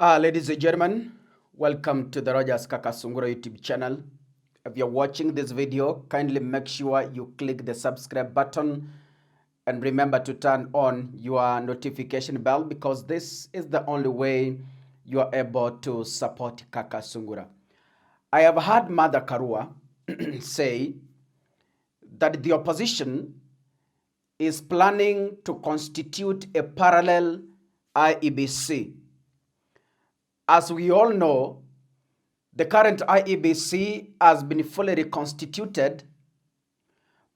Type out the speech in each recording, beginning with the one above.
Ladies and gentlemen, welcome to the Rogers Kakasungura YouTube channel. If you're watching this video, kindly make sure you click the subscribe button and remember to turn on your notification bell because this is the only way you are able to support Kakasungura. I have heard Mother Karua say that the opposition is planning to constitute a parallel IEBC. As we all know, the current IEBC has been fully reconstituted,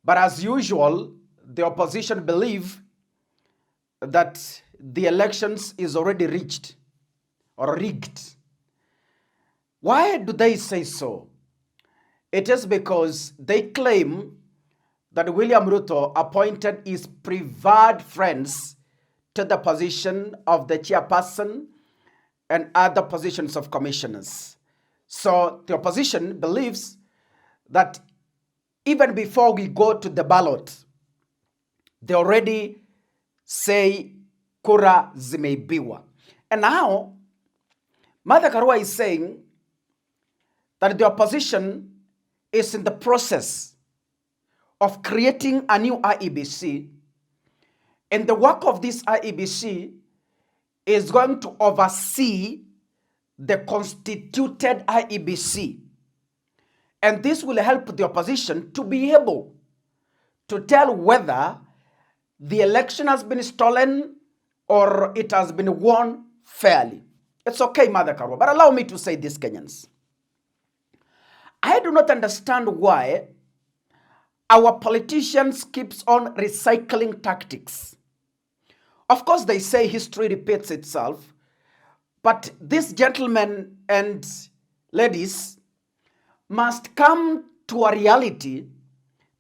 but as usual, the opposition believe that the elections is already reached or rigged. Why do they say so? It is because they claim that William Ruto appointed his preferred friends to the position of the chairperson and other positions of commissioners. So the opposition believes that even before we go to the ballot, they already say kura zimeibiwa. And now, Mother Karua is saying that the opposition is in the process of creating a new IEBC, and the work of this IEBC is going to oversee the constituted IEBC. And this will help the opposition to be able to tell whether the election has been stolen or it has been won fairly. It's okay, Mother Karua, but allow me to say this, Kenyans. I do not understand why our politicians keeps on recycling tactics. Of course, they say history repeats itself, but these gentlemen and ladies must come to a reality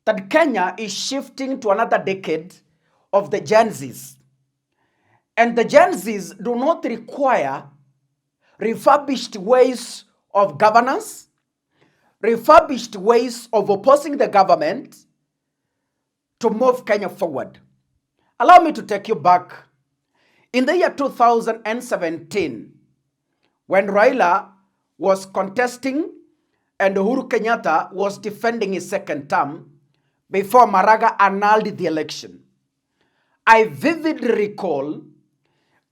that Kenya is shifting to another decade of the Gen Zs. And the Gen Zs do not require refurbished ways of governance, refurbished ways of opposing the government to move Kenya forward. Allow me to take you back. In the year 2017, when Raila was contesting and Uhuru Kenyatta was defending his second term before Maraga annulled the election, I vividly recall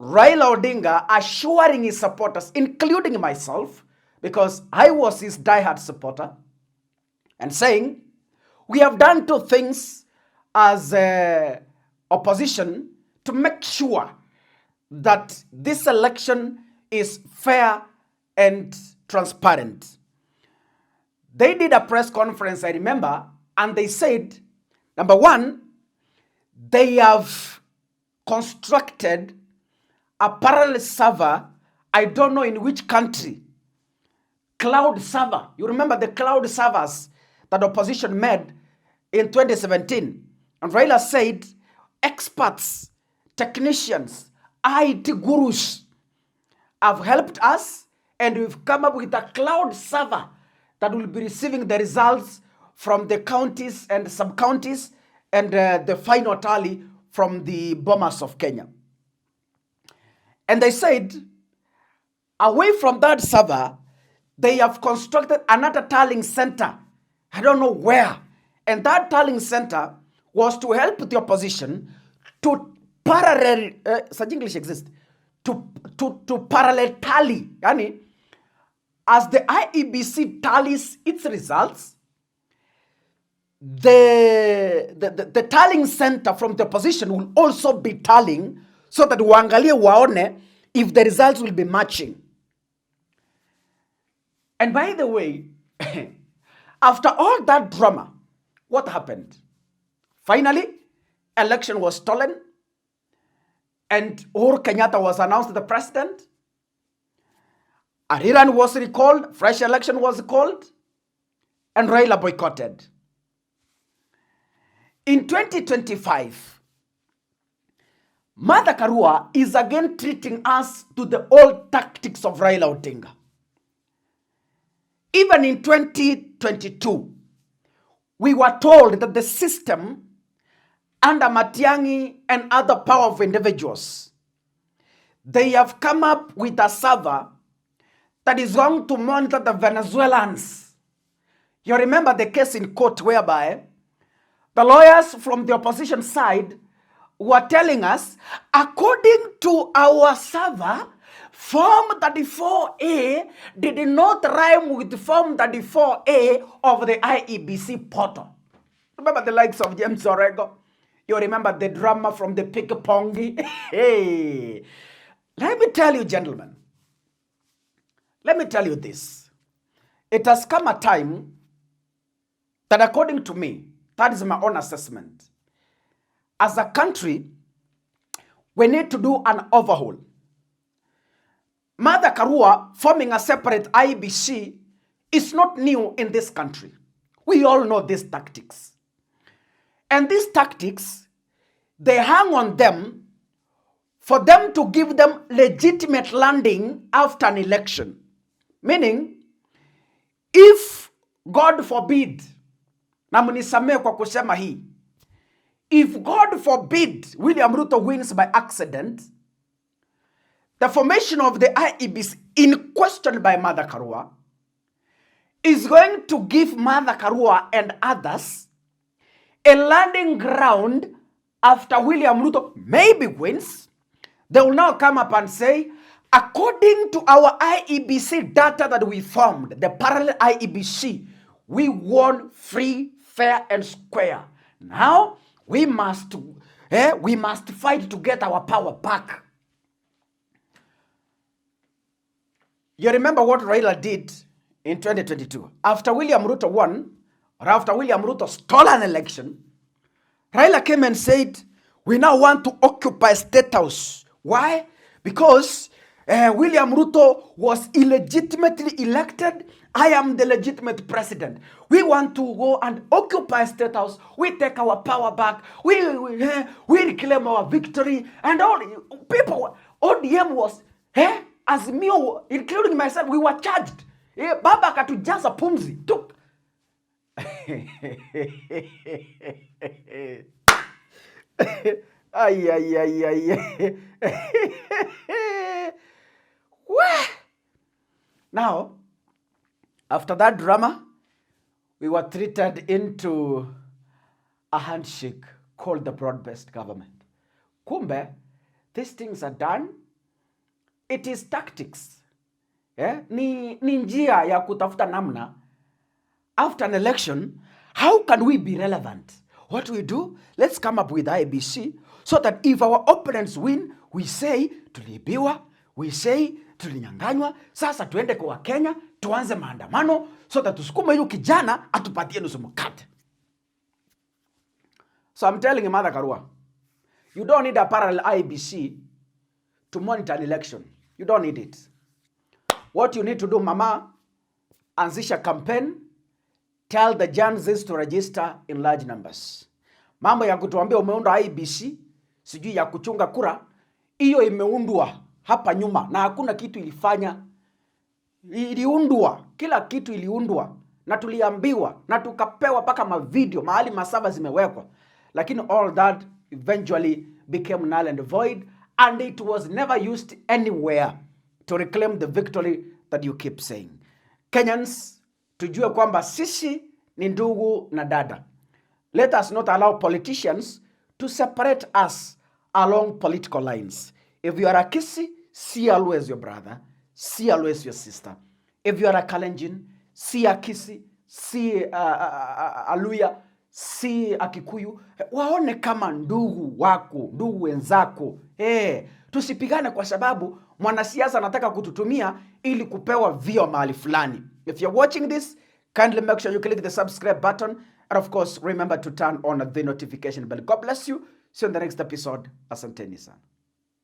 Raila Odinga assuring his supporters, including myself, because I was his diehard supporter, and saying, we have done two things as opposition to make sure that this election is fair and transparent. They did a press conference, I remember, and they said, number one, they have constructed a parallel server, I don't know in which country, cloud server. You remember the cloud servers that opposition made in 2017. And Raila said, experts, technicians, IT gurus have helped us, and we've come up with a cloud server that will be receiving the results from the counties and sub-counties and the final tally from the Bomas of Kenya. And they said, away from that server, they have constructed another tallying center. I don't know where. And that tallying center was to help the opposition to parallel, such English exists, to parallel tally. Yani, as the IEBC tallies its results, the tallying center from the opposition will also be tallying so that waangalie waone if the results will be matching. And by the way, after all that drama, what happened? Finally, election was stolen, and Uhuru Kenyatta was announced the president. A rerun was recalled, fresh election was called, and Raila boycotted. In 2025, Mother Karua is again treating us to the old tactics of Raila Odinga. Even in 2022, we were told that the system under Matiang'i and other powerful individuals, they have come up with a server that is going to monitor the Venezuelans. You remember the case in court whereby the lawyers from the opposition side were telling us, according to our server, Form 34A did not rhyme with Form 34A of the IEBC portal. Remember the likes of James Orego? You remember the drama from the ping-pongy? Hey, let me tell you, gentlemen. Let me tell you this. It has come a time that, according to me, that is my own assessment, as a country, we need to do an overhaul. Martha Karua forming a separate IEBC is not new in this country. We all know these tactics. And these tactics, they hang on them for them to give them legitimate landing after an election. Meaning, if God forbid, na mnisamee kwa kusema hii, if God forbid William Ruto wins by accident, the formation of the IEBC in question by Martha Karua is going to give Martha Karua and others a landing ground after William Ruto maybe wins. They will now come up and say, according to our IEBC data that we formed, the parallel IEBC, we won free, fair, and square. Now, we must fight to get our power back. You remember what Raila did in 2022? After William Ruto won, or after William Ruto stole an election, Raila came and said, we now want to occupy State House. Why? Because William Ruto was illegitimately elected. I am the legitimate president. We want to go and occupy State House. We take our power back. We reclaim our victory. And all people, ODM was, as me, including myself, we were charged. Baba katujaza pumzi. Took. Ay. Now, after that drama, we were treated into a handshake called the broad-based government. Kumbe, these things are done. It is tactics. Ni njia ya kutafuta namna. After an election, how can we be relevant? What do we do? Let's come up with IEBC so that if our opponents win, we say tuliibiwa, we say tulinyanganywa, sasa tuende kwa Kenya, tuanze maandamano so that tusukume yu kijana atupatie nusu mkate. So I'm telling you, Martha Karua, you don't need a parallel IEBC to monitor an election. You don't need it. What you need to do, mama, anzisha campaign, tell the Janzis to register in large numbers. Mambo ya kutuambia umeunda IEBC, sijui ya kuchunga kura, hiyo imeundwa hapa nyuma na hakuna kitu ilifanya. Iliundwa, kila kitu iliundwa na tuliambiwa na tukapewa paka mavideo, mahali masava zimewekwa. Lakini all that eventually became null and void, and it was never used anywhere to reclaim the victory that you keep saying. Kenyans, tujue kwamba sisi ni ndugu na dada. Let us not allow politicians to separate us along political lines. If you are a Kisi, see always your brother, see always your sister. If you are a Kalenjin, see a Kisi, see a Luya, see a Kikuyu. Waone kama ndugu wako, ndugu wenzako. Tusipigane kwa sababu mwanasiasa anataka kututumia ili kupewa vio mahali fulani. If you're watching this, kindly make sure you click the subscribe button. And of course, remember to turn on the notification bell. God bless you. See you in the next episode. Asanteni sana.